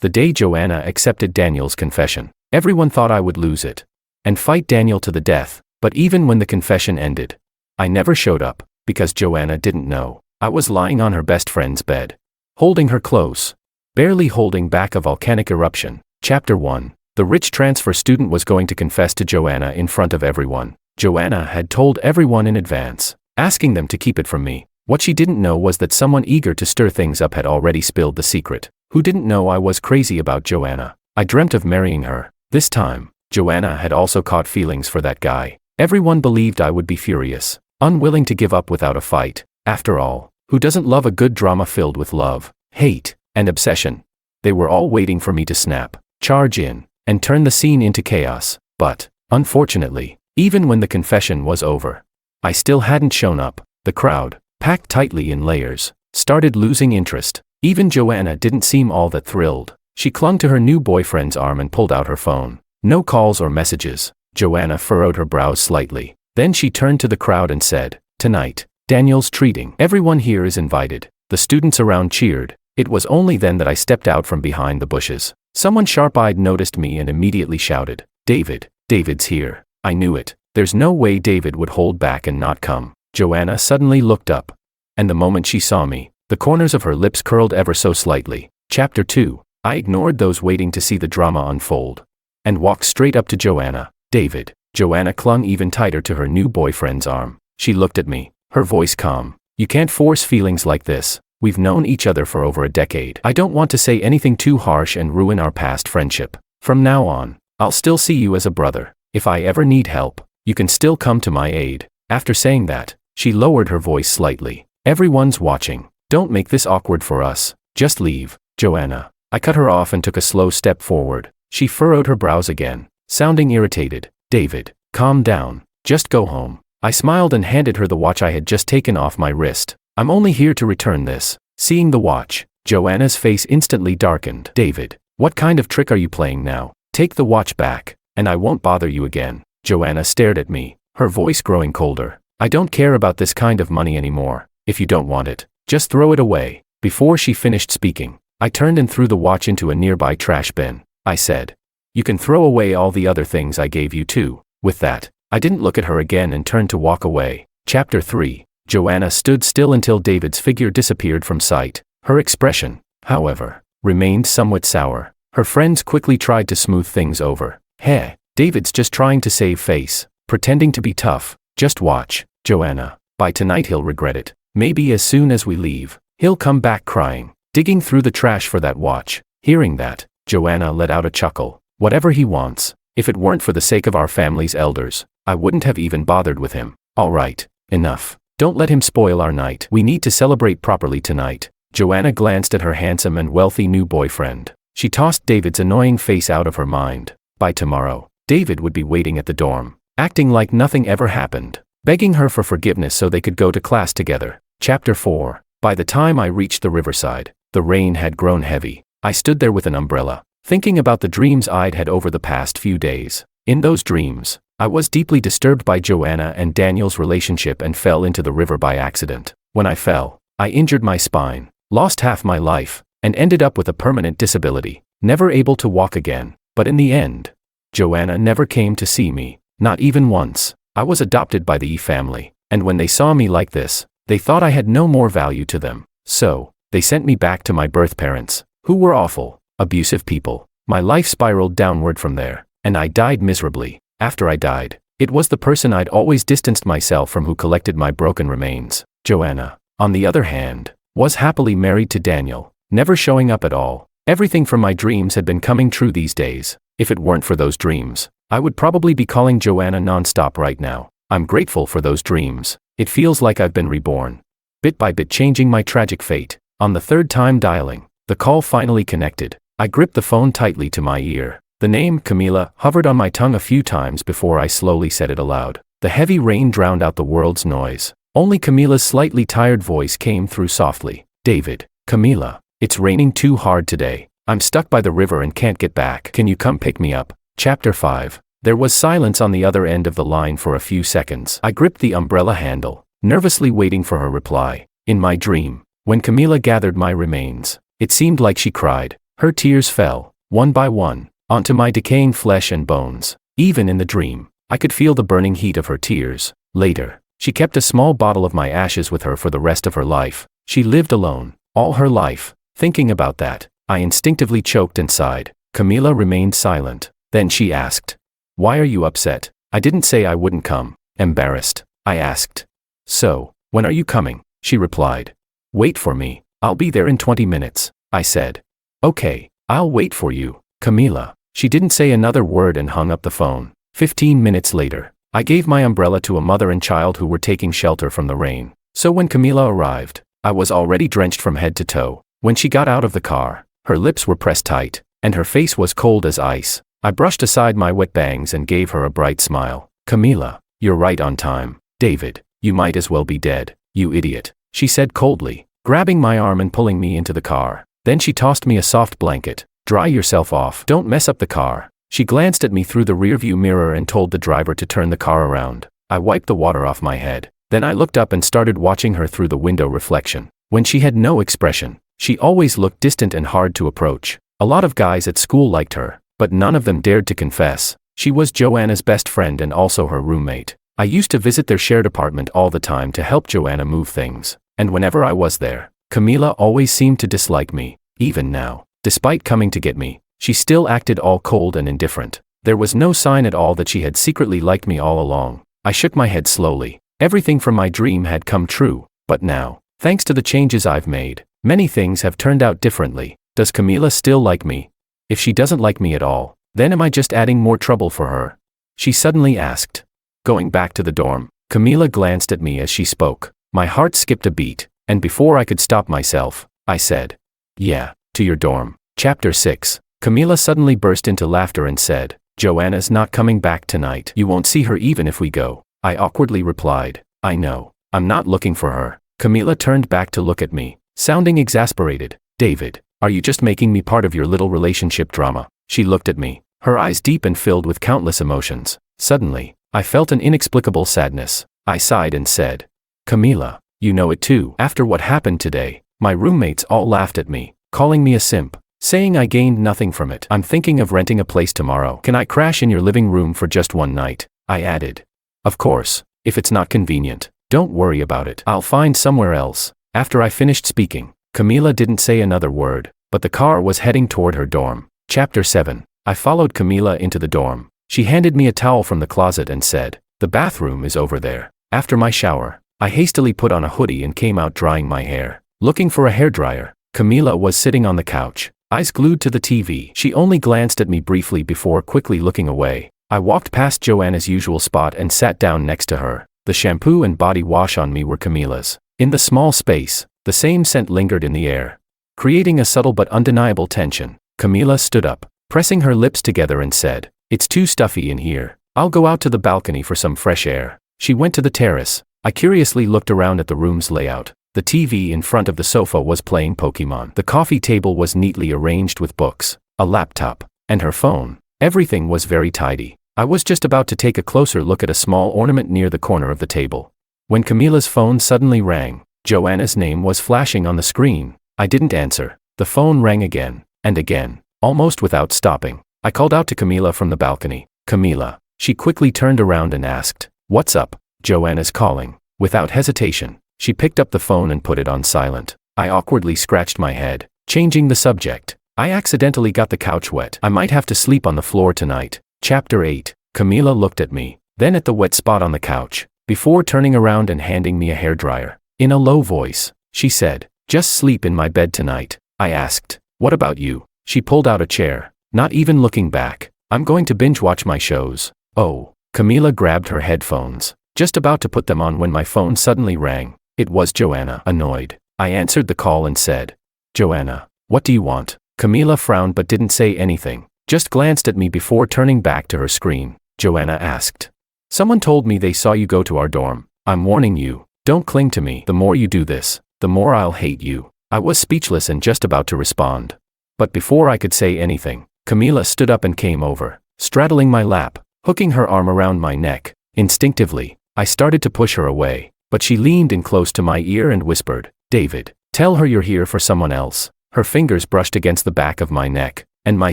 The day Joanna accepted Daniel's confession, everyone thought I would lose it and fight Daniel to the death, but even when the confession ended, I never showed up, because Joanna didn't know. I was lying on her best friend's bed, holding her close, barely holding back a volcanic eruption. Chapter 1. The rich transfer student was going to confess to Joanna in front of everyone. Joanna had told everyone in advance, asking them to keep it from me. What she didn't know was that someone eager to stir things up had already spilled the secret. Who didn't know I was crazy about Joanna? I dreamt of marrying her. This time, Joanna had also caught feelings for that guy. Everyone believed I would be furious, unwilling to give up without a fight. After all, who doesn't love a good drama filled with love, hate, and obsession? They were all waiting for me to snap, charge in, and turn the scene into chaos. But, unfortunately, even when the confession was over, I still hadn't shown up. The crowd, packed tightly in layers, started losing interest. Even Joanna didn't seem all that thrilled. She clung to her new boyfriend's arm and pulled out her phone. No calls or messages. Joanna furrowed her brows slightly. Then she turned to the crowd and said, "Tonight, Daniel's treating. Everyone here is invited." The students around cheered. It was only then that I stepped out from behind the bushes. Someone sharp-eyed noticed me and immediately shouted, "David, David's here." I knew it. There's no way David would hold back and not come. Joanna suddenly looked up, and the moment she saw me, the corners of her lips curled ever so slightly. Chapter 2. I ignored those waiting to see the drama unfold, and walked straight up to Joanna. "David." Joanna clung even tighter to her new boyfriend's arm. She looked at me, her voice calm. "You can't force feelings like this. We've known each other for over a decade. I don't want to say anything too harsh and ruin our past friendship. From now on, I'll still see you as a brother. If I ever need help, you can still come to my aid." After saying that, she lowered her voice slightly. "Everyone's watching. Don't make this awkward for us. Just leave, Joanna." I cut her off and took a slow step forward. She furrowed her brows again, sounding irritated. "David, calm down. Just go home." I smiled and handed her the watch I had just taken off my wrist. "I'm only here to return this." Seeing the watch, Joanna's face instantly darkened. "David, what kind of trick are you playing now? Take the watch back, and I won't bother you again." Joanna stared at me, her voice growing colder. "I don't care about this kind of money anymore. If you don't want it, just throw it away." Before she finished speaking, I turned and threw the watch into a nearby trash bin. I said, "You can throw away all the other things I gave you too." With that, I didn't look at her again and turned to walk away. Chapter 3. Joanna stood still until David's figure disappeared from sight. Her expression, however, remained somewhat sour. Her friends quickly tried to smooth things over. "Hey, David's just trying to save face, pretending to be tough. Just watch, Joanna. By tonight he'll regret it. Maybe as soon as we leave, he'll come back crying, digging through the trash for that watch." Hearing that, Joanna let out a chuckle. "Whatever he wants. If it weren't for the sake of our family's elders, I wouldn't have even bothered with him." "All right, enough. Don't let him spoil our night. We need to celebrate properly tonight." Joanna glanced at her handsome and wealthy new boyfriend. She tossed David's annoying face out of her mind. By tomorrow, David would be waiting at the dorm, acting like nothing ever happened, begging her for forgiveness so they could go to class together. Chapter 4. By the time I reached the riverside, the rain had grown heavy. I stood there with an umbrella, thinking about the dreams I'd had over the past few days. In those dreams, I was deeply disturbed by Joanna and Daniel's relationship and fell into the river by accident. When I fell, I injured my spine, lost half my life, and ended up with a permanent disability, never able to walk again. But in the end, Joanna never came to see me, not even once. I was adopted by the E family, and when they saw me like this, they thought I had no more value to them. So, they sent me back to my birth parents, who were awful, abusive people. My life spiraled downward from there, and I died miserably. After I died, it was the person I'd always distanced myself from who collected my broken remains. Joanna, on the other hand, was happily married to Daniel, never showing up at all. Everything from my dreams had been coming true these days. If it weren't for those dreams, I would probably be calling Joanna nonstop right now. I'm grateful for those dreams. It feels like I've been reborn, bit by bit changing my tragic fate. On the third time dialing, the call finally connected. I gripped the phone tightly to my ear. The name, Camila, hovered on my tongue a few times before I slowly said it aloud. The heavy rain drowned out the world's noise. Only Camila's slightly tired voice came through softly. "David, Camila, it's raining too hard today. I'm stuck by the river and can't get back. Can you come pick me up?" Chapter 5. There was silence on the other end of the line for a few seconds. I gripped the umbrella handle, nervously waiting for her reply. In my dream, when Camila gathered my remains, it seemed like she cried. Her tears fell, one by one, onto my decaying flesh and bones. Even in the dream, I could feel the burning heat of her tears. Later, she kept a small bottle of my ashes with her for the rest of her life. She lived alone, all her life. Thinking about that, I instinctively choked and sighed. Camila remained silent. Then she asked, "Why are you upset?" I didn't say I wouldn't come. Embarrassed, I asked, "So, when are you coming?" She replied, "Wait for me. I'll be there in 20 minutes, I said. "Okay, I'll wait for you, Camila." She didn't say another word and hung up the phone. 15 minutes later, I gave my umbrella to a mother and child who were taking shelter from the rain. So when Camila arrived, I was already drenched from head to toe. When she got out of the car, her lips were pressed tight, and her face was cold as ice. I brushed aside my wet bangs and gave her a bright smile. "Camila, you're right on time. David, you might as well be dead, you idiot," she said coldly, grabbing my arm and pulling me into the car. Then she tossed me a soft blanket. "Dry yourself off. Don't mess up the car." She glanced at me through the rearview mirror and told the driver to turn the car around. I wiped the water off my head. Then I looked up and started watching her through the window reflection. When she had no expression, she always looked distant and hard to approach. A lot of guys at school liked her, but none of them dared to confess. She was Joanna's best friend and also her roommate. I used to visit their shared apartment all the time to help Joanna move things, and whenever I was there, Camila always seemed to dislike me. Even now, despite coming to get me, she still acted all cold and indifferent. There was no sign at all that she had secretly liked me all along. I shook my head slowly. Everything from my dream had come true, but now, thanks to the changes I've made, many things have turned out differently. Does Camila still like me? If she doesn't like me at all, then am I just adding more trouble for her? She suddenly asked. Going back to the dorm, Camila glanced at me as she spoke. My heart skipped a beat, and before I could stop myself, I said, "Yeah, to your dorm." Chapter 6. Camila suddenly burst into laughter and said, "Joanna's not coming back tonight. You won't see her even if we go." I awkwardly replied, "I know. I'm not looking for her." Camila turned back to look at me, sounding exasperated. "David, are you just making me part of your little relationship drama?" She looked at me, her eyes deep and filled with countless emotions. Suddenly, I felt an inexplicable sadness. I sighed and said, "Camila, you know it too. After what happened today, my roommates all laughed at me, calling me a simp, saying I gained nothing from it. I'm thinking of renting a place tomorrow. Can I crash in your living room for just one night?" I added. "Of course, if it's not convenient. Don't worry about it. I'll find somewhere else." After I finished speaking, Camila didn't say another word, but the car was heading toward her dorm. Chapter 7. I followed Camila into the dorm. She handed me a towel from the closet and said, "The bathroom is over there." After my shower, I hastily put on a hoodie and came out drying my hair. Looking for a hairdryer, Camila was sitting on the couch, eyes glued to the TV. She only glanced at me briefly before quickly looking away. I walked past Joanna's usual spot and sat down next to her. The shampoo and body wash on me were Camila's. In the small space, the same scent lingered in the air, creating a subtle but undeniable tension. Camila stood up, pressing her lips together and said, "It's too stuffy in here. I'll go out to the balcony for some fresh air." She went to the terrace. I curiously looked around at the room's layout. The TV in front of the sofa was playing Pokemon. The coffee table was neatly arranged with books, a laptop, and her phone. Everything was very tidy. I was just about to take a closer look at a small ornament near the corner of the table, when Camila's phone suddenly rang. Joanna's name was flashing on the screen. I didn't answer. The phone rang again, and again, almost without stopping. I called out to Camila from the balcony. "Camila." She quickly turned around and asked, "What's up?" "Joanna's calling." Without hesitation, she picked up the phone and put it on silent. I awkwardly scratched my head, changing the subject. "I accidentally got the couch wet. I might have to sleep on the floor tonight." Chapter 8. Camila looked at me, then at the wet spot on the couch, before turning around and handing me a hairdryer. In a low voice, she said, "Just sleep in my bed tonight." I asked, "What about you?" She pulled out a chair, not even looking back. "I'm going to binge watch my shows." "Oh." Camila grabbed her headphones, just about to put them on when my phone suddenly rang. It was Joanna. Annoyed, I answered the call and said, "Joanna, what do you want?" Camila frowned but didn't say anything, just glanced at me before turning back to her screen. Joanna asked, "Someone told me they saw you go to our dorm. I'm warning you, don't cling to me. The more you do this, the more I'll hate you." I was speechless and just about to respond. But before I could say anything, Camila stood up and came over, straddling my lap, hooking her arm around my neck. Instinctively, I started to push her away, but she leaned in close to my ear and whispered, "David, tell her you're here for someone else." Her fingers brushed against the back of my neck, and my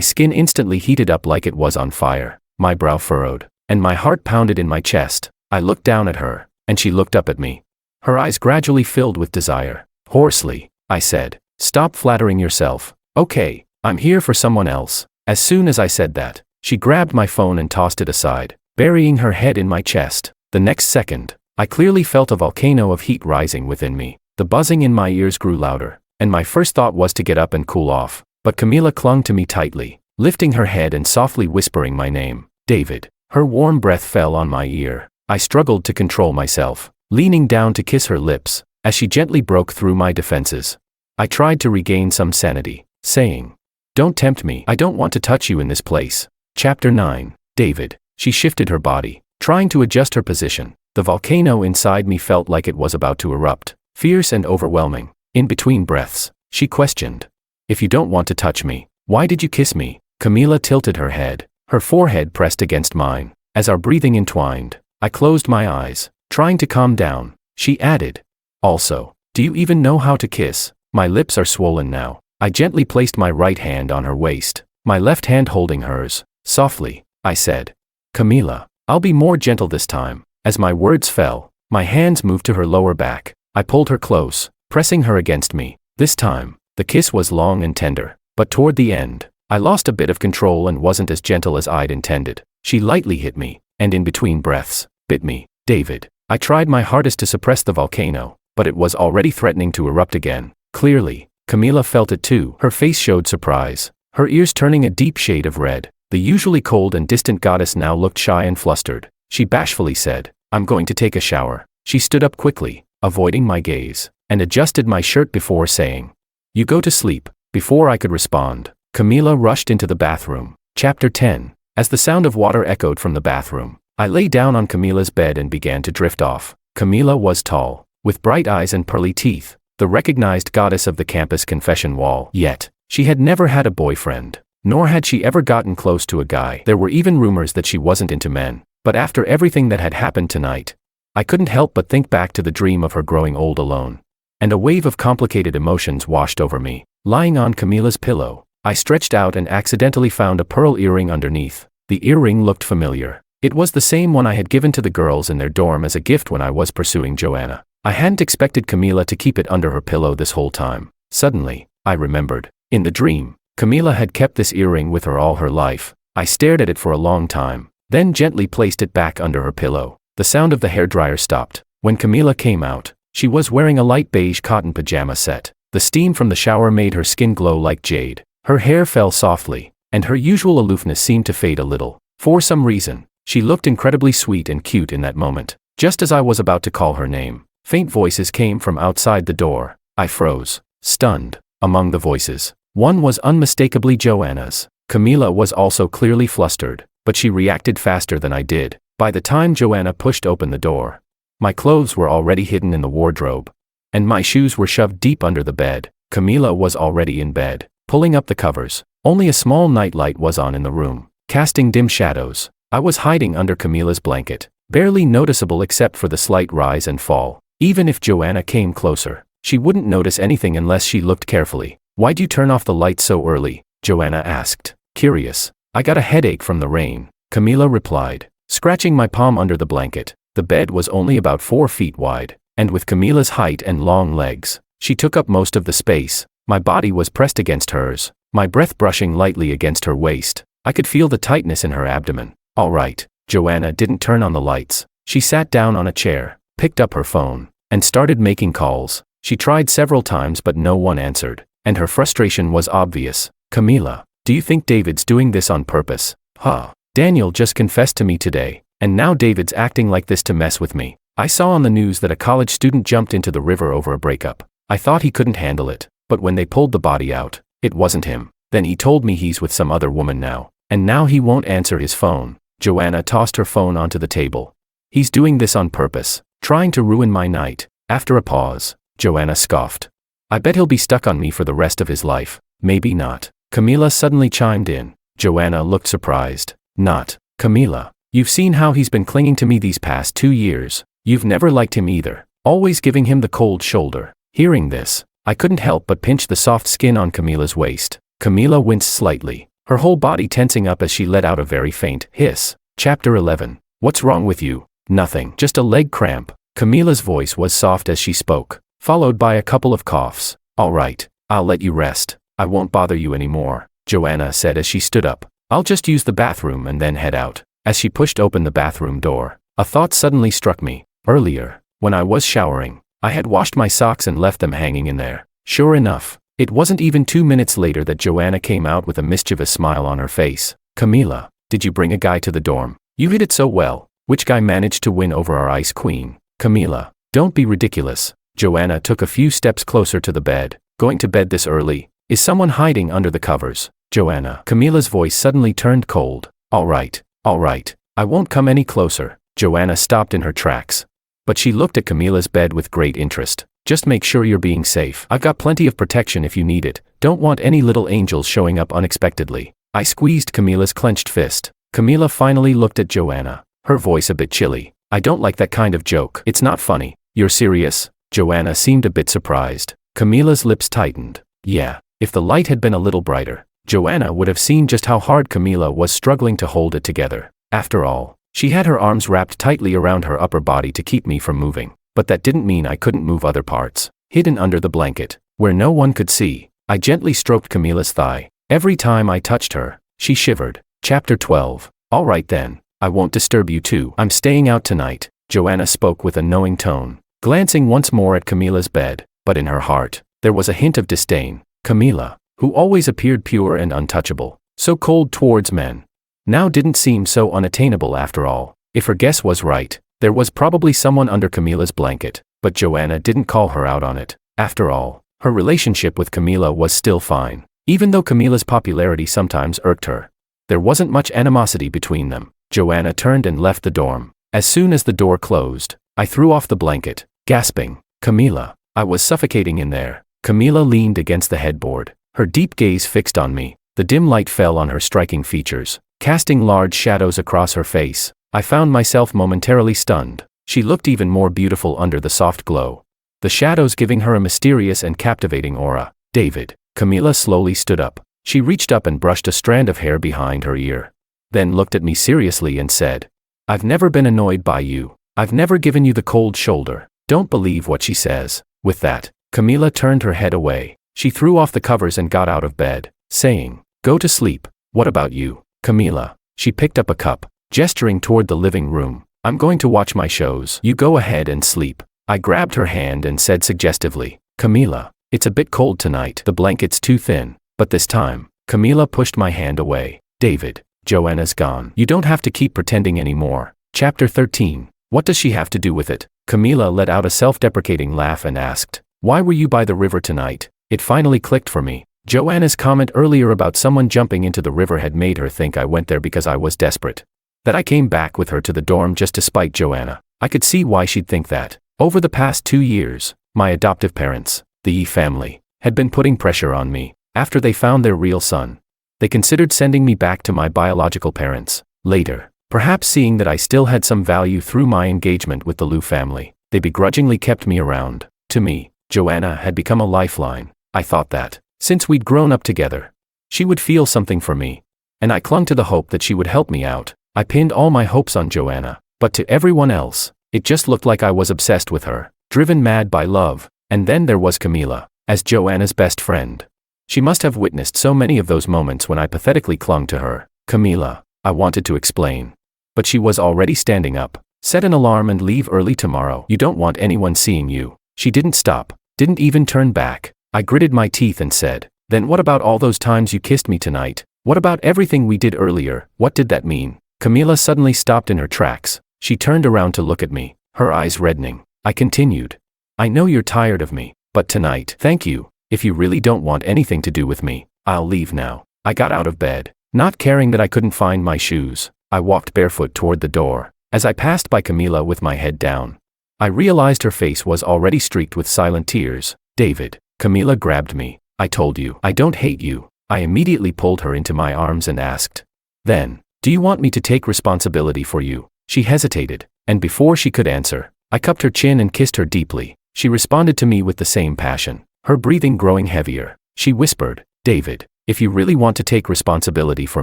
skin instantly heated up like it was on fire. My brow furrowed, and my heart pounded in my chest. I looked down at her, and she looked up at me. Her eyes gradually filled with desire. Hoarsely, I said, "Stop flattering yourself. Okay, I'm here for someone else." As soon as I said that, she grabbed my phone and tossed it aside, burying her head in my chest. The next second, I clearly felt a volcano of heat rising within me. The buzzing in my ears grew louder, and my first thought was to get up and cool off. But Camila clung to me tightly, lifting her head and softly whispering my name, "David." Her warm breath fell on my ear. I struggled to control myself, leaning down to kiss her lips, as she gently broke through my defenses. I tried to regain some sanity, saying, "Don't tempt me. I don't want to touch you in this place." Chapter 9. David. She shifted her body, trying to adjust her position. The volcano inside me felt like it was about to erupt, fierce and overwhelming. In between breaths, she questioned, "If you don't want to touch me, why did you kiss me?" Camila tilted her head, her forehead pressed against mine. As our breathing entwined, I closed my eyes, trying to calm down. She added, "Also, do you even know how to kiss?" My lips are swollen now. I gently placed my right hand on her waist, my left hand holding hers. Softly, I said, "Camila, I'll be more gentle this time." As my words fell, my hands moved to her lower back. I pulled her close, pressing her against me. This time, the kiss was long and tender, but toward the end, I lost a bit of control and wasn't as gentle as I'd intended. She lightly hit me, and in between breaths, bit me. "David." I tried my hardest to suppress the volcano, but it was already threatening to erupt again. Clearly, Camila felt it too. Her face showed surprise, her ears turning a deep shade of red. The usually cold and distant goddess now looked shy and flustered. She bashfully said, "I'm going to take a shower." She stood up quickly, avoiding my gaze, and adjusted my shirt before saying, "You go to sleep." Before I could respond, Camila rushed into the bathroom. Chapter 10. As the sound of water echoed from the bathroom, I lay down on Camila's bed and began to drift off. Camila was tall, with bright eyes and pearly teeth, the recognized goddess of the campus confession wall. Yet, she had never had a boyfriend, nor had she ever gotten close to a guy. There were even rumors that she wasn't into men. But after everything that had happened tonight, I couldn't help but think back to the dream of her growing old alone. And a wave of complicated emotions washed over me. Lying on Camila's pillow, I stretched out and accidentally found a pearl earring underneath. The earring looked familiar. It was the same one I had given to the girls in their dorm as a gift when I was pursuing Joanna. I hadn't expected Camila to keep it under her pillow this whole time. Suddenly, I remembered. In the dream, Camila had kept this earring with her all her life. I stared at it for a long time, then gently placed it back under her pillow. The sound of the hairdryer stopped. When Camila came out, she was wearing a light beige cotton pajama set. The steam from the shower made her skin glow like jade. Her hair fell softly, and her usual aloofness seemed to fade a little. For some reason, she looked incredibly sweet and cute in that moment. Just as I was about to call her name, faint voices came from outside the door. I froze, stunned. Among the voices, one was unmistakably Joanna's. Camila was also clearly flustered, but she reacted faster than I did. By the time Joanna pushed open the door, my clothes were already hidden in the wardrobe, and my shoes were shoved deep under the bed. Camila was already in bed, pulling up the covers. Only a small nightlight was on in the room, casting dim shadows. I was hiding under Camila's blanket, barely noticeable except for the slight rise and fall. Even if Joanna came closer, she wouldn't notice anything unless she looked carefully. "Why'd you turn off the light so early?" Joanna asked, curious. "I got a headache from the rain," Camila replied, scratching my palm under the blanket. The bed was only about 4 feet wide, and with Camila's height and long legs, she took up most of the space. My body was pressed against hers, my breath brushing lightly against her waist. I could feel the tightness in her abdomen. "All right." Joanna didn't turn on the lights. She sat down on a chair, picked up her phone, and started making calls. She tried several times but no one answered, and her frustration was obvious. "Camila, do you think David's doing this on purpose?" "Huh. Daniel just confessed to me today, and now David's acting like this to mess with me. I saw on the news that a college student jumped into the river over a breakup. I thought he couldn't handle it, but when they pulled the body out, it wasn't him. Then he told me he's with some other woman now, and now he won't answer his phone." Joanna tossed her phone onto the table. "He's doing this on purpose, trying to ruin my night." After a pause, Joanna scoffed. "I bet he'll be stuck on me for the rest of his life." "Maybe not." Camila suddenly chimed in. Joanna looked surprised. "Not, Camila. You've seen how he's been clinging to me these past 2 years. You've never liked him either, always giving him the cold shoulder." Hearing this, I couldn't help but pinch the soft skin on Camila's waist. Camila winced slightly, her whole body tensing up as she let out a very faint hiss. Chapter 11. What's wrong with you? Nothing, just a leg cramp. Camila's voice was soft as she spoke, followed by a couple of coughs. All right, I'll let you rest. I won't bother you anymore, Joanna said as she stood up. I'll just use the bathroom and then head out. As she pushed open the bathroom door, a thought suddenly struck me. Earlier, when I was showering, I had washed my socks and left them hanging in there. Sure enough, it wasn't even 2 minutes later that Joanna came out with a mischievous smile on her face. Camila, did you bring a guy to the dorm? You hid it so well. Which guy managed to win over our ice queen? Camila, don't be ridiculous. Joanna took a few steps closer to the bed. Going to bed this early? Is someone hiding under the covers? Joanna. Camila's voice suddenly turned cold. All right, I won't come any closer. Joanna stopped in her tracks. But she looked at Camila's bed with great interest. Just make sure you're being safe. I've got plenty of protection if you need it. Don't want any little angels showing up unexpectedly. I squeezed Camila's clenched fist. Camila finally looked at Joanna, her voice a bit chilly. I don't like that kind of joke. It's not funny. You're serious? Joanna seemed a bit surprised. Camila's lips tightened. Yeah, if the light had been a little brighter, Joanna would have seen just how hard Camila was struggling to hold it together. After all, she had her arms wrapped tightly around her upper body to keep me from moving. But that didn't mean I couldn't move other parts. Hidden under the blanket, where no one could see, I gently stroked Camila's thigh. Every time I touched her, she shivered. Chapter 12. All right then, I won't disturb you too. I'm staying out tonight, Joanna spoke with a knowing tone, glancing once more at Camila's bed, but in her heart, there was a hint of disdain. Camila, who always appeared pure and untouchable, so cold towards men, now didn't seem so unattainable after all. If her guess was right, there was probably someone under Camila's blanket, but Joanna didn't call her out on it. After all, her relationship with Camila was still fine, even though Camila's popularity sometimes irked her. There wasn't much animosity between them. Joanna turned and left the dorm. As soon as the door closed, I threw off the blanket, gasping, Camila. I was suffocating in there. Camila leaned against the headboard, her deep gaze fixed on me. The dim light fell on her striking features, casting large shadows across her face. I found myself momentarily stunned. She looked even more beautiful under the soft glow, the shadows giving her a mysterious and captivating aura. David. Camila slowly stood up. She reached up and brushed a strand of hair behind her ear, then looked at me seriously and said, I've never been annoyed by you. I've never given you the cold shoulder. Don't believe what she says. With that, Camila turned her head away. She threw off the covers and got out of bed, saying, Go to sleep. What about you, Camila? She picked up a cup, gesturing toward the living room. I'm going to watch my shows. You go ahead and sleep. I grabbed her hand and said suggestively, Camila, it's a bit cold tonight. The blanket's too thin. But this time, Camila pushed my hand away. David, Joanna's gone. You don't have to keep pretending anymore. Chapter 13. What does she have to do with it? Camila let out a self-deprecating laugh and asked, Why were you by the river tonight? It finally clicked for me. Joanna's comment earlier about someone jumping into the river had made her think I went there because I was desperate. That I came back with her to the dorm just to spite Joanna. I could see why she'd think that. Over the past 2 years, my adoptive parents, the Yi family, had been putting pressure on me. After they found their real son, they considered sending me back to my biological parents. Later, perhaps seeing that I still had some value through my engagement with the Liu family, they begrudgingly kept me around. To me, Joanna had become a lifeline. I thought that, since we'd grown up together, she would feel something for me, and I clung to the hope that she would help me out. I pinned all my hopes on Joanna, but to everyone else, it just looked like I was obsessed with her, driven mad by love. And then there was Camila, as Joanna's best friend. She must have witnessed so many of those moments when I pathetically clung to her. Camila, I wanted to explain. But she was already standing up. Set an alarm and leave early tomorrow. You don't want anyone seeing you. She didn't stop, didn't even turn back. I gritted my teeth and said, Then what about all those times you kissed me tonight? What about everything we did earlier? What did that mean? Camila suddenly stopped in her tracks. She turned around to look at me, her eyes reddening. I continued, I know you're tired of me, but tonight, thank you. If you really don't want anything to do with me, I'll leave now. I got out of bed, not caring that I couldn't find my shoes. I walked barefoot toward the door. As I passed by Camila with my head down, I realized her face was already streaked with silent tears. David, Camila grabbed me. I told you, I don't hate you. I immediately pulled her into my arms and asked, Then, do you want me to take responsibility for you? She hesitated, and before she could answer, I cupped her chin and kissed her deeply. She responded to me with the same passion. her breathing growing heavier. She whispered, "David, if you really want to take responsibility for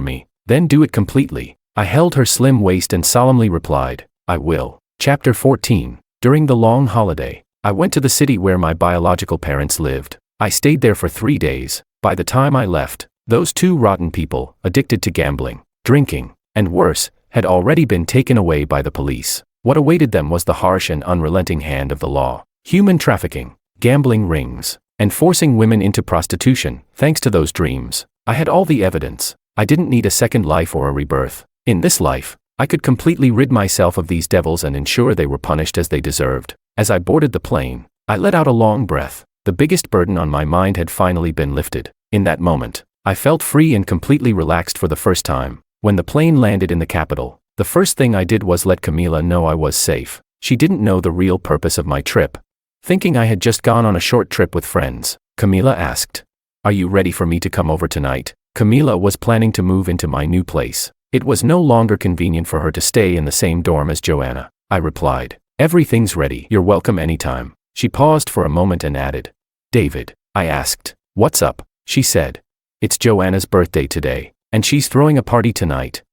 me, then do it completely." I held her slim waist and solemnly replied, "I will." Chapter 14. During the long holiday, I went to the city where my biological parents lived. I stayed there for 3 days. By the time I left, those two rotten people, addicted to gambling, drinking, and worse, had already been taken away by the police. What awaited them was the harsh and unrelenting hand of the law. Human trafficking, gambling rings, and forcing women into prostitution. Thanks to those dreams, I had all the evidence. I didn't need a second life or a rebirth. In this life, I could completely rid myself of these devils and ensure they were punished as they deserved. As I boarded the plane, I let out a long breath. The biggest burden on my mind had finally been lifted. In that moment, I felt free and completely relaxed for the first time. When the plane landed in the capital, the first thing I did was let Camila know I was safe. She didn't know the real purpose of my trip. Thinking I had just gone on a short trip with friends, Camila asked, "Are you ready for me to come over tonight?" Camila was planning to move into my new place. It was no longer convenient for her to stay in the same dorm as Joanna. I replied, "Everything's ready. You're welcome anytime." She paused for a moment and added, "David," I asked, "what's up?" She said, "It's Joanna's birthday today, and she's throwing a party tonight.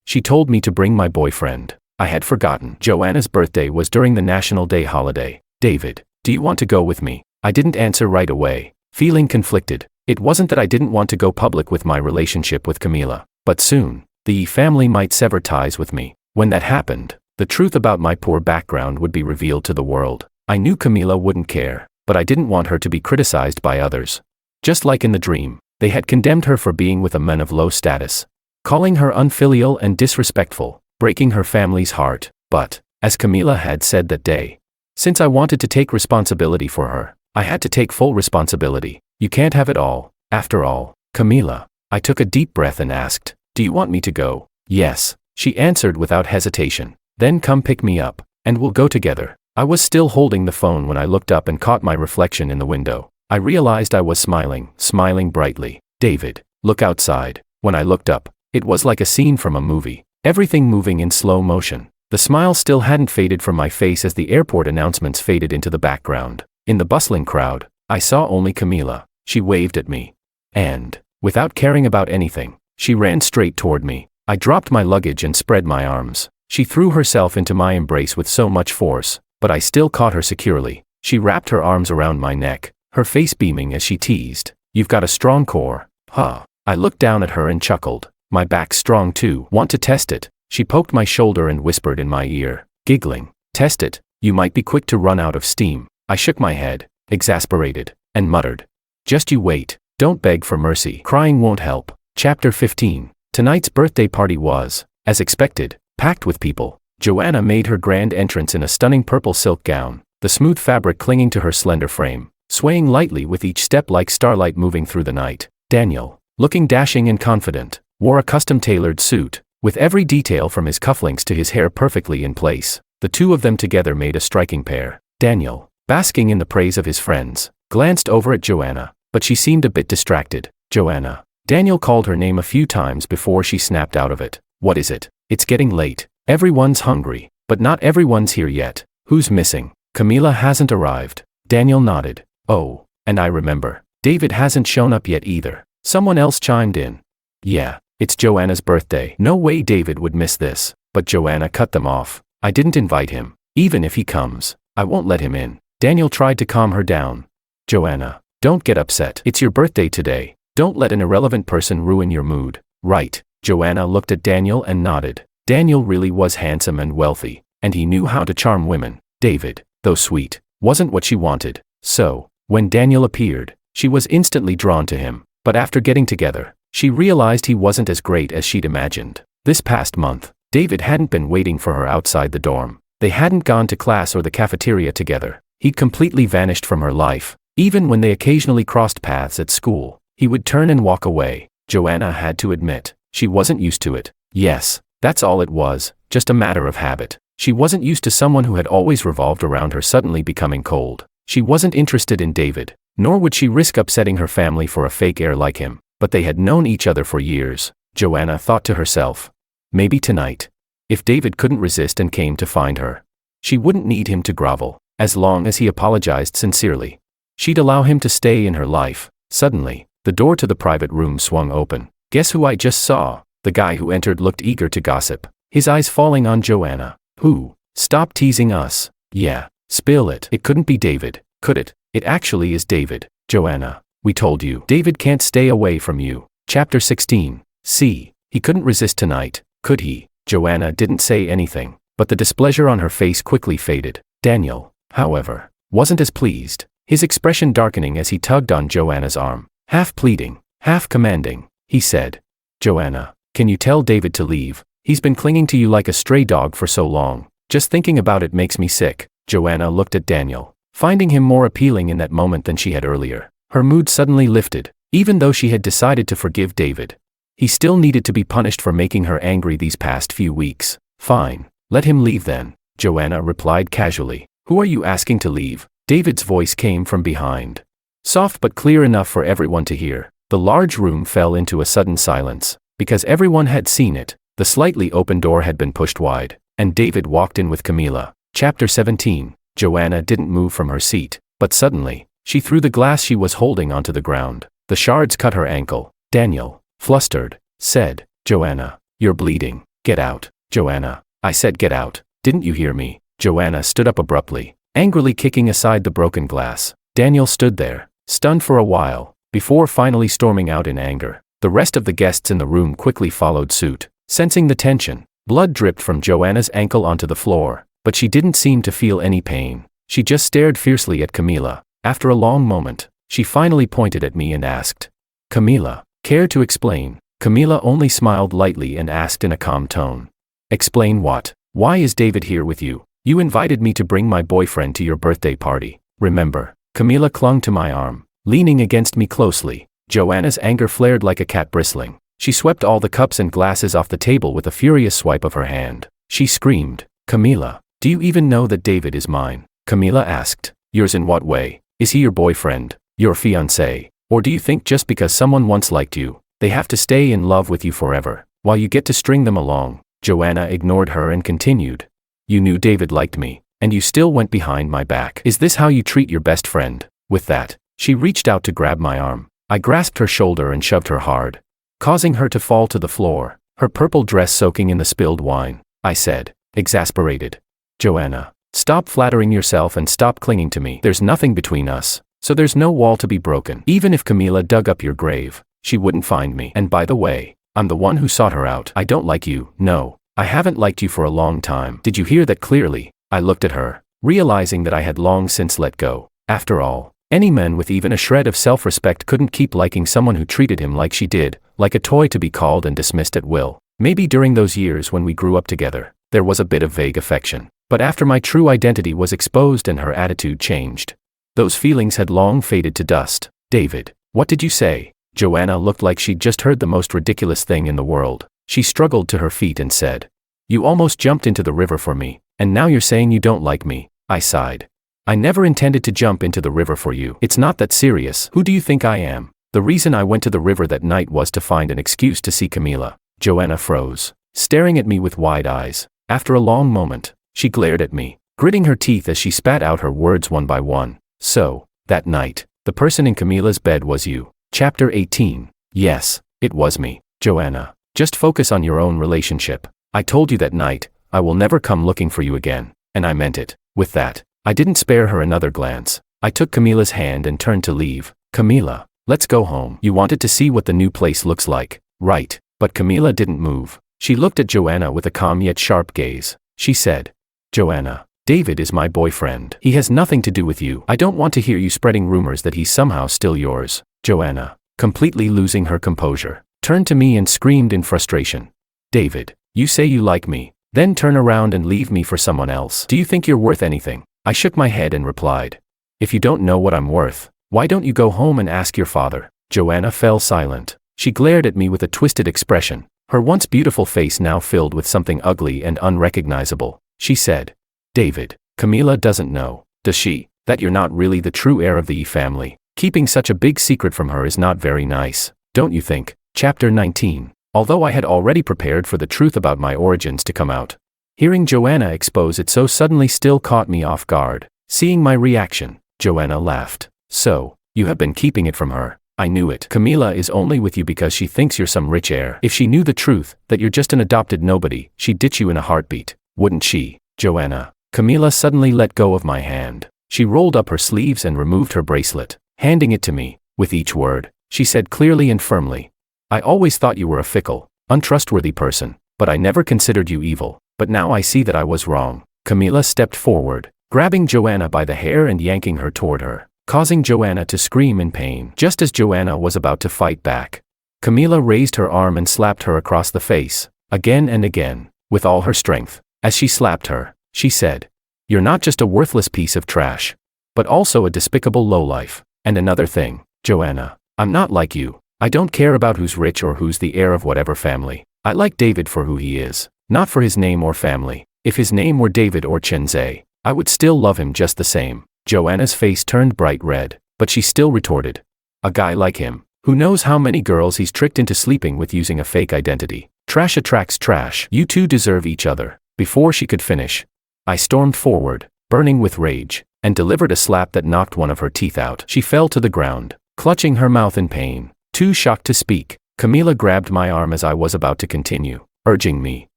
She told me to bring my boyfriend." I had forgotten. Joanna's birthday was during the National Day holiday. "David, do you want to go with me?" I didn't answer right away, feeling conflicted. It wasn't that I didn't want to go public with my relationship with Camila, but soon, the family might sever ties with me. When that happened, the truth about my poor background would be revealed to the world. I knew Camila wouldn't care, but I didn't want her to be criticized by others. Just like in the dream, they had condemned her for being with a man of low status, calling her unfilial and disrespectful, breaking her family's heart. But, as Camila had said that day, since I wanted to take responsibility for her, I had to take full responsibility. You can't have it all. After all, Camila. I took a deep breath and asked, "Do you want me to go?" "Yes," she answered without hesitation. "Then come pick me up, and we'll go together." I was still holding the phone when I looked up and caught my reflection in the window. I realized I was smiling brightly. "David, look outside." When I looked up, it was like a scene from a movie. Everything moving in slow motion. The smile still hadn't faded from my face as the airport announcements faded into the background. In the bustling crowd, I saw only Camila. She waved at me. And, without caring about anything, she ran straight toward me. I dropped my luggage and spread my arms. She threw herself into my embrace with so much force, but I still caught her securely. She wrapped her arms around my neck, her face beaming as she teased, "You've got a strong core, huh?" I looked down at her and chuckled. "My back's strong too. Want to test it?" She poked my shoulder and whispered in my ear, giggling, "Test it, you might be quick to run out of steam." I shook my head, exasperated, and muttered, "Just you wait. Don't beg for mercy. Crying won't help." Chapter 15. Tonight's birthday party was, as expected, packed with people. Joanna made her grand entrance in a stunning purple silk gown, the smooth fabric clinging to her slender frame, swaying lightly with each step like starlight moving through the night. Daniel, looking dashing and confident, wore a custom-tailored suit, with every detail from his cufflinks to his hair perfectly in place. The two of them together made a striking pair. Daniel, basking in the praise of his friends, glanced over at Joanna, but she seemed a bit distracted. "Joanna." Daniel called her name a few times before she snapped out of it. "What is it?" "It's getting late. Everyone's hungry, but not everyone's here yet." "Who's missing?" "Camila hasn't arrived." Daniel nodded. "Oh, and I remember. David hasn't shown up yet either." Someone else chimed in. "Yeah, it's Joanna's birthday. No way David would miss this." But Joanna cut them off. "I didn't invite him. Even if he comes, I won't let him in." Daniel tried to calm her down. "Joanna, don't get upset. It's your birthday today. Don't let an irrelevant person ruin your mood." "Right." Joanna looked at Daniel and nodded. Daniel really was handsome and wealthy, and he knew how to charm women. David, though sweet, wasn't what she wanted. So, when Daniel appeared, she was instantly drawn to him. But after getting together, she realized he wasn't as great as she'd imagined. This past month, David hadn't been waiting for her outside the dorm. They hadn't gone to class or the cafeteria together. He'd completely vanished from her life. Even when they occasionally crossed paths at school, he would turn and walk away. Joanna had to admit, she wasn't used to it. Yes, that's all it was, just a matter of habit. She wasn't used to someone who had always revolved around her suddenly becoming cold. She wasn't interested in David, nor would she risk upsetting her family for a fake heir like him. But they had known each other for years. Joanna thought to herself, maybe tonight, if David couldn't resist and came to find her, she wouldn't need him to grovel, as long as he apologized sincerely. she'd allow him to stay in her life. Suddenly, the door to the private room swung open. Guess who I just saw? The guy who entered looked eager to gossip, his eyes falling on Joanna. Who? Stop teasing us. Yeah. Spill it. It couldn't be David, could it? It actually is David. Joanna, we told you. David can't stay away from you. Chapter 16. See, he couldn't resist tonight, could he? Joanna didn't say anything, but the displeasure on her face quickly faded. Daniel, however, wasn't as pleased, his expression darkening as he tugged on Joanna's arm. Half pleading, half commanding, he said, Joanna, can you tell David to leave? He's been clinging to you like a stray dog for so long. Just thinking about it makes me sick. Joanna looked at Daniel, finding him more appealing in that moment than she had earlier. Her mood suddenly lifted, even though she had decided to forgive David. He still needed to be punished for making her angry these past few weeks. Fine, let him leave then, Joanna replied casually. Who are you asking to leave? David's voice came from behind. Soft but clear enough for everyone to hear. The large room fell into a sudden silence, because everyone had seen it. The slightly open door had been pushed wide, and David walked in with Camila. Chapter 17. Joanna didn't move from her seat, but suddenly, she threw the glass she was holding onto the ground. The shards cut her ankle. Daniel, flustered, said, Joanna, you're bleeding. Get out. Joanna, I said get out. Didn't you hear me? Joanna stood up abruptly, angrily kicking aside the broken glass. Daniel stood there, stunned for a while, before finally storming out in anger. The rest of the guests in the room quickly followed suit, sensing the tension. Blood dripped from Joanna's ankle onto the floor, but she didn't seem to feel any pain. She just stared fiercely at Camila. After a long moment, she finally pointed at me and asked, Camila, care to explain? Camila only smiled lightly and asked in a calm tone. Explain what? Why is David here with you? You invited me to bring my boyfriend to your birthday party. Remember? Camila clung to my arm, leaning against me closely. Joanna's anger flared like a cat bristling. She swept all the cups and glasses off the table with a furious swipe of her hand. She screamed, Camila, do you even know that David is mine? Camila asked, yours in what way? Is he your boyfriend, your fiancé? Or do you think just because someone once liked you, they have to stay in love with you forever, while you get to string them along? Joanna ignored her and continued, you knew David liked me, and you still went behind my back. Is this how you treat your best friend? With that, she reached out to grab my arm. I grasped her shoulder and shoved her hard, causing her to fall to the floor, her purple dress soaking in the spilled wine. I said, exasperated, Joanna, stop flattering yourself and stop clinging to me. There's nothing between us, so there's no wall to be broken. Even if Camila dug up your grave, she wouldn't find me. And by the way, I'm the one who sought her out. I don't like you. No, I haven't liked you for a long time. Did you hear that clearly? I looked at her, realizing that I had long since let go. After all, any man with even a shred of self-respect couldn't keep liking someone who treated him like she did, like a toy to be called and dismissed at will. Maybe during those years when we grew up together, there was a bit of vague affection. But after my true identity was exposed and her attitude changed, those feelings had long faded to dust. David, what did you say? Joanna looked like she'd just heard the most ridiculous thing in the world. She struggled to her feet and said, you almost jumped into the river for me, and now you're saying you don't like me. I sighed. I never intended to jump into the river for you. It's not that serious. Who do you think I am? The reason I went to the river that night was to find an excuse to see Camila. Joanna froze, staring at me with wide eyes. After a long moment, she glared at me, gritting her teeth as she spat out her words one by one. So, that night, the person in Camila's bed was you. Chapter 18. Yes, it was me. Joanna, just focus on your own relationship. I told you that night, I will never come looking for you again, and I meant it. With that, I didn't spare her another glance. I took Camila's hand and turned to leave. Camila, let's go home. You wanted to see what the new place looks like, right? But Camila didn't move. She looked at Joanna with a calm yet sharp gaze. She said, Joanna, David is my boyfriend. He has nothing to do with you. I don't want to hear you spreading rumors that he's somehow still yours. Joanna, completely losing her composure, turned to me and screamed in frustration. David, you say you like me, then turn around and leave me for someone else. Do you think you're worth anything? I shook my head and replied, if you don't know what I'm worth, why don't you go home and ask your father? Joanna fell silent. She glared at me with a twisted expression, her once beautiful face now filled with something ugly and unrecognizable. She said, David, Camila doesn't know, does she, that you're not really the true heir of the family? Keeping such a big secret from her is not very nice, don't you think? Chapter 19. Although I had already prepared for the truth about my origins to come out, hearing Joanna expose it so suddenly still caught me off guard. Seeing my reaction, Joanna laughed, So, you have been keeping it from her. I knew it. Camila is only with you because she thinks you're some rich heir. If she knew the truth, that you're just an adopted nobody, she'd ditch you in a heartbeat, wouldn't she, Joanna? Camila suddenly let go of my hand. She rolled up her sleeves and removed her bracelet, handing it to me. With each word, she said clearly and firmly, I always thought you were a fickle, untrustworthy person, but I never considered you evil. But now I see that I was wrong. Camila stepped forward, grabbing Joanna by the hair and yanking her toward her, causing Joanna to scream in pain. Just as Joanna was about to fight back, Camila raised her arm and slapped her across the face, again and again, with all her strength. As she slapped her, she said, You're not just a worthless piece of trash, but also a despicable lowlife. And another thing, Joanna, I'm not like you. I don't care about who's rich or who's the heir of whatever family. I like David for who he is, not for his name or family. If his name were David or Chenze, I would still love him just the same. Joanna's face turned bright red, but she still retorted, A guy like him, who knows how many girls he's tricked into sleeping with using a fake identity. Trash attracts trash. You two deserve each other. Before she could finish, I stormed forward, burning with rage, and delivered a slap that knocked one of her teeth out. She fell to the ground, clutching her mouth in pain, too shocked to speak. Camila grabbed my arm as I was about to continue, urging me,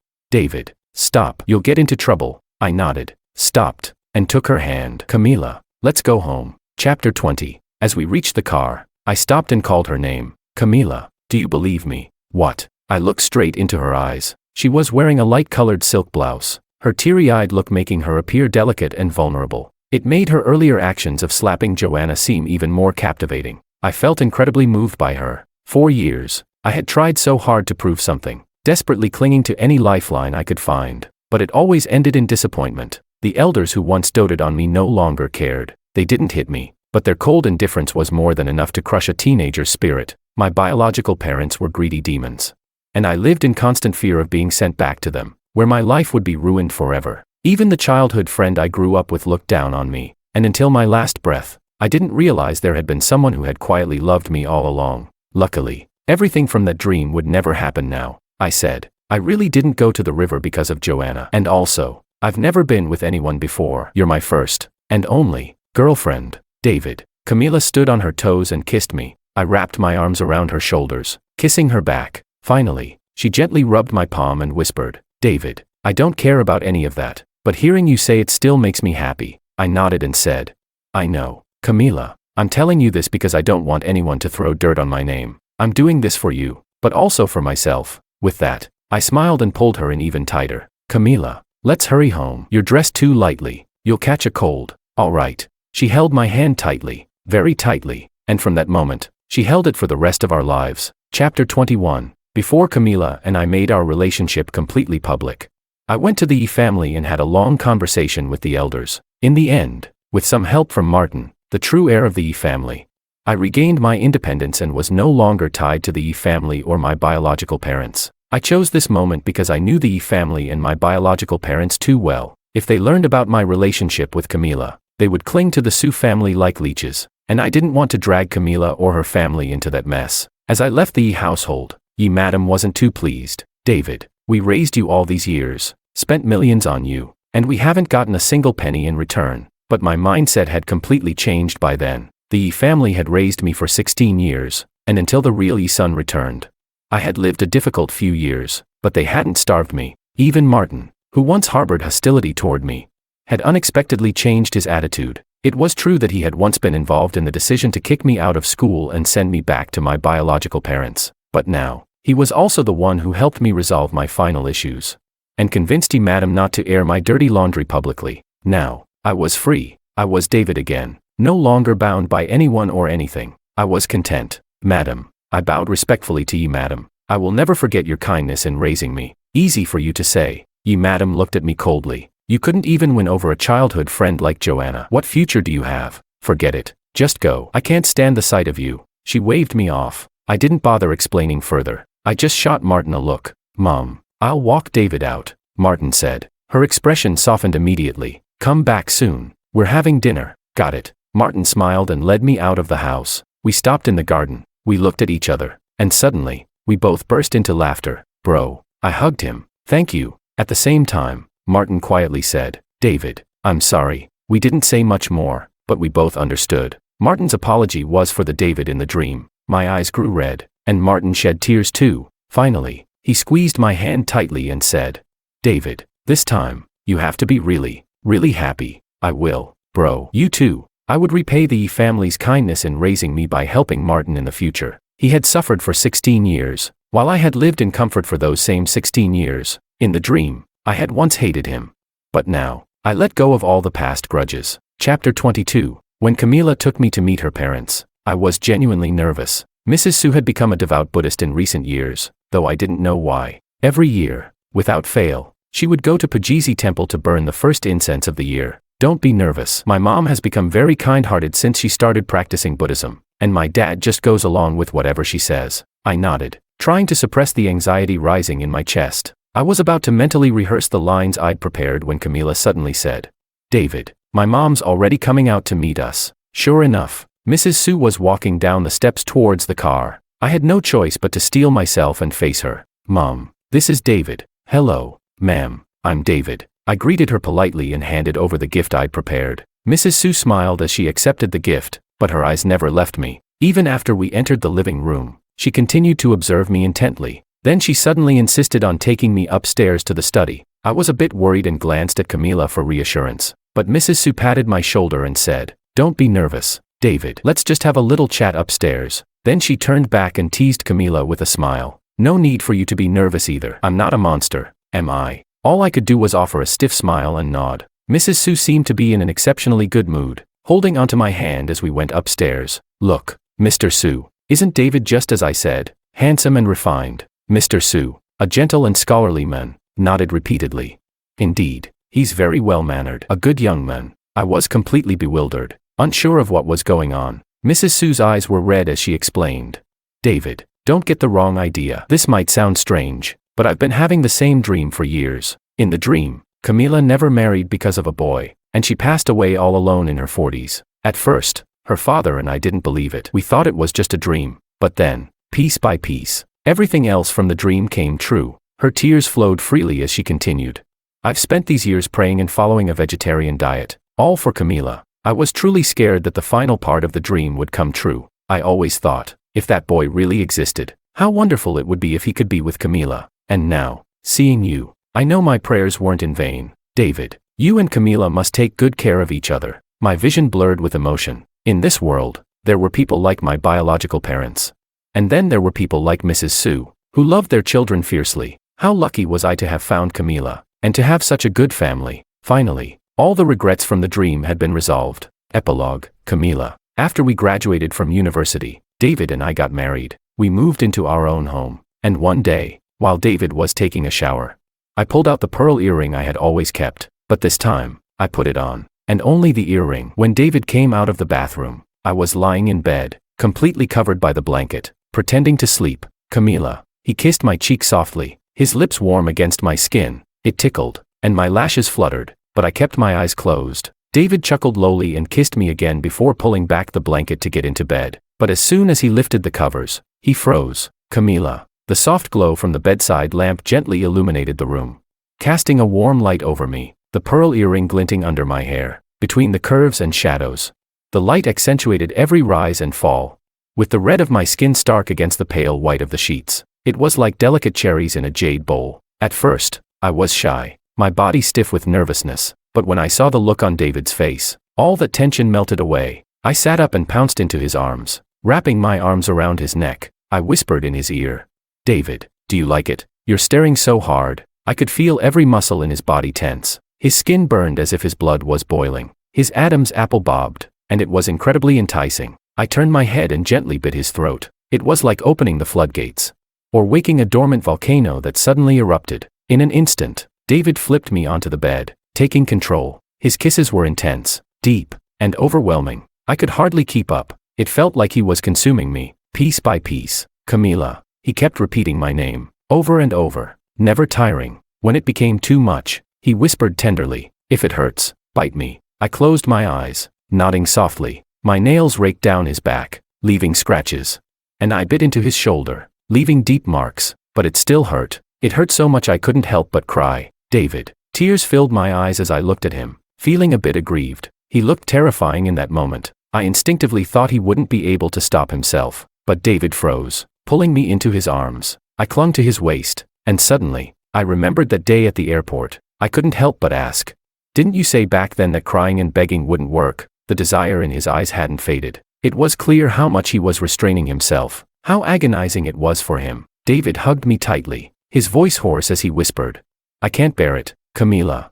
David, stop. You'll get into trouble. I nodded, stopped, and took her hand. Camila, let's go home. Chapter 20. As we reached the car, I stopped and called her name. Camila, do you believe me? What? I looked straight into her eyes. She was wearing a light-colored silk blouse, her teary-eyed look making her appear delicate and vulnerable. It made her earlier actions of slapping Joanna seem even more captivating. I felt incredibly moved by her. 4 years, I had tried so hard to prove something, desperately clinging to any lifeline I could find, but it always ended in disappointment. The elders who once doted on me no longer cared. They didn't hit me, but their cold indifference was more than enough to crush a teenager's spirit. My biological parents were greedy demons, and I lived in constant fear of being sent back to them, where my life would be ruined forever. Even the childhood friend I grew up with looked down on me, and until my last breath, I didn't realize there had been someone who had quietly loved me all along. Luckily, everything from that dream would never happen now. I said, I really didn't go to the river because of Joanna. And also, I've never been with anyone before. You're my first, and only, girlfriend, David. Camila stood on her toes and kissed me. I wrapped my arms around her shoulders, kissing her back. Finally, she gently rubbed my palm and whispered, David, I don't care about any of that, but hearing you say it still makes me happy. I nodded and said, I know, Camila, I'm telling you this because I don't want anyone to throw dirt on my name. I'm doing this for you, but also for myself. With that, I smiled and pulled her in even tighter. Camila, let's hurry home. You're dressed too lightly. You'll catch a cold. All right. She held my hand tightly, very tightly, and from that moment, she held it for the rest of our lives. Chapter 21. Before Camila and I made our relationship completely public, I went to the Yi family and had a long conversation with the elders. In the end, with some help from Martin, the true heir of the Yi family, I regained my independence and was no longer tied to the Yi family or my biological parents. I chose this moment because I knew the Yi family and my biological parents too well. If they learned about my relationship with Camila, they would cling to the Su family like leeches, and I didn't want to drag Camila or her family into that mess. As I left the Yi household, Yi madam wasn't too pleased. David, we raised you all these years, spent millions on you, and we haven't gotten a single penny in return. But my mindset had completely changed by then. The Yi family had raised me for 16 years, and until the real Yi son returned, I had lived a difficult few years, but they hadn't starved me. Even Martin, who once harbored hostility toward me, had unexpectedly changed his attitude. It was true that he had once been involved in the decision to kick me out of school and send me back to my biological parents, but now, he was also the one who helped me resolve my final issues, and convinced Yi madam not to air my dirty laundry publicly. Now, I was free. I was David again, no longer bound by anyone or anything. I was content. Madam, I bowed respectfully to Yi madam. I will never forget your kindness in raising me. Easy for you to say. Yi madam looked at me coldly. You couldn't even win over a childhood friend like Joanna. What future do you have? Forget it. Just go. I can't stand the sight of you. She waved me off. I didn't bother explaining further. I just shot Martin a look. Mom, I'll walk David out, Martin said. Her expression softened immediately. Come back soon. We're having dinner. Got it. Martin smiled and led me out of the house. We stopped in the garden. We looked at each other, and suddenly, we both burst into laughter. Bro, I hugged him. Thank you. At the same time, Martin quietly said, David, I'm sorry. We didn't say much more, but we both understood. Martin's apology was for the David in the dream. My eyes grew red, and Martin shed tears too. Finally, he squeezed my hand tightly and said, "David, this time, you have to be really, really happy." "I will, bro." "You too." I would repay the family's kindness in raising me by helping Martin in the future. He had suffered for 16 years, while I had lived in comfort for those same 16 years. In the dream, I had once hated him. But now, I let go of all the past grudges. Chapter 22. When Camila took me to meet her parents, I was genuinely nervous. Mrs. Su had become a devout Buddhist in recent years, though I didn't know why. Every year, without fail, she would go to Pajisi Temple to burn the first incense of the year. "Don't be nervous. My mom has become very kind-hearted since she started practicing Buddhism, and my dad just goes along with whatever she says." I nodded, trying to suppress the anxiety rising in my chest. I was about to mentally rehearse the lines I'd prepared when Camila suddenly said, "David, my mom's already coming out to meet us." Sure enough, Mrs. Su was walking down the steps towards the car. I had no choice but to steel myself and face her. "Mom, this is David." "Hello, ma'am, I'm David." I greeted her politely and handed over the gift I'd prepared. Mrs. Su smiled as she accepted the gift, but her eyes never left me. Even after we entered the living room, she continued to observe me intently. Then she suddenly insisted on taking me upstairs to the study. I was a bit worried and glanced at Camila for reassurance, but Mrs. Su patted my shoulder and said, "Don't be nervous, David. Let's just have a little chat upstairs." Then she turned back and teased Camila with a smile. "No need for you to be nervous either. I'm not a monster, am I?" All I could do was offer a stiff smile and nod. Mrs. Su seemed to be in an exceptionally good mood, holding onto my hand as we went upstairs. "Look, Mr. Su, isn't David just as I said? Handsome and refined." Mr. Su, a gentle and scholarly man, nodded repeatedly. "Indeed, he's very well-mannered. A good young man." I was completely bewildered, unsure of what was going on. Mrs. Su's eyes were red as she explained. "David, don't get the wrong idea. This might sound strange, but I've been having the same dream for years. In the dream, Camila never married because of a boy, and she passed away all alone in her 40s. At first, her father and I didn't believe it. We thought it was just a dream, but then, piece by piece, everything else from the dream came true." Her tears flowed freely as she continued. "I've spent these years praying and following a vegetarian diet, all for Camila. I was truly scared that the final part of the dream would come true. I always thought, if that boy really existed, how wonderful it would be if he could be with Camila. And now, seeing you, I know my prayers weren't in vain. David, you and Camila must take good care of each other." My vision blurred with emotion. In this world, there were people like my biological parents. And then there were people like Mrs. Su, who loved their children fiercely. How lucky was I to have found Camila, and to have such a good family. Finally, all the regrets from the dream had been resolved. Epilogue. Camila. After we graduated from university, David and I got married. We moved into our own home, and one day, while David was taking a shower, I pulled out the pearl earring I had always kept, but this time, I put it on, and only the earring. When David came out of the bathroom, I was lying in bed, completely covered by the blanket, pretending to sleep. "Camila." He kissed my cheek softly, his lips warm against my skin. It tickled, and my lashes fluttered, but I kept my eyes closed. David chuckled lowly and kissed me again before pulling back the blanket to get into bed. But as soon as he lifted the covers, he froze. "Camila." The soft glow from the bedside lamp gently illuminated the room, casting a warm light over me, the pearl earring glinting under my hair, between the curves and shadows. The light accentuated every rise and fall, with the red of my skin stark against the pale white of the sheets. It was like delicate cherries in a jade bowl. At first, I was shy, my body stiff with nervousness, but when I saw the look on David's face, all that tension melted away. I sat up and pounced into his arms, wrapping my arms around his neck. I whispered in his ear, "David, do you like it? You're staring so hard." I could feel every muscle in his body tense. His skin burned as if his blood was boiling. His Adam's apple bobbed, and it was incredibly enticing. I turned my head and gently bit his throat. It was like opening the floodgates, or waking a dormant volcano that suddenly erupted. In an instant, David flipped me onto the bed, taking control. His kisses were intense, deep, and overwhelming. I could hardly keep up. It felt like he was consuming me, piece by piece. "Camila." He kept repeating my name, over and over, never tiring. When it became too much, he whispered tenderly, "If it hurts, bite me." I closed my eyes, nodding softly. My nails raked down his back, leaving scratches. And I bit into his shoulder, leaving deep marks, but it still hurt. It hurt so much I couldn't help but cry. "David." Tears filled my eyes as I looked at him, feeling a bit aggrieved. He looked terrifying in that moment, I instinctively thought he wouldn't be able to stop himself, but David froze, pulling me into his arms. I clung to his waist, and suddenly, I remembered that day at the airport. I couldn't help but ask, "Didn't you say back then that crying and begging wouldn't work?" The desire in his eyes hadn't faded. It was clear how much he was restraining himself, how agonizing it was for him. David hugged me tightly, his voice hoarse as he whispered, "I can't bear it, Camila."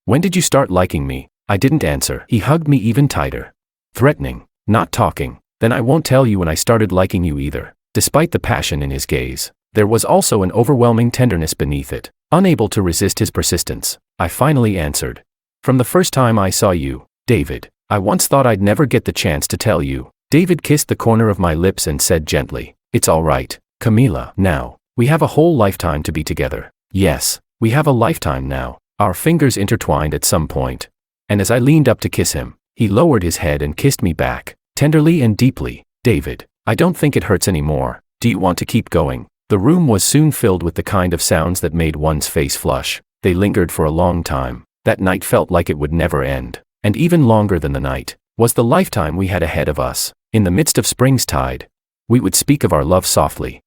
When did you start liking me?" I didn't answer. He hugged me even tighter, threatening, not talking. "Then I won't tell you when I started liking you either." Despite the passion in his gaze, there was also an overwhelming tenderness beneath it. Unable to resist his persistence, I finally answered, "From the first time I saw you, David. I once thought I'd never get the chance to tell you." David kissed the corner of my lips and said gently, "It's all right, Camila. Now, we have a whole lifetime to be together." Yes, we have a lifetime now. Our fingers intertwined at some point. And as I leaned up to kiss him, he lowered his head and kissed me back, tenderly and deeply. "David, I don't think it hurts anymore. Do you want to keep going?" The room was soon filled with the kind of sounds that made one's face flush. They lingered for a long time. That night felt like it would never end. And even longer than the night was the lifetime we had ahead of us. In the midst of spring's tide, we would speak of our love softly,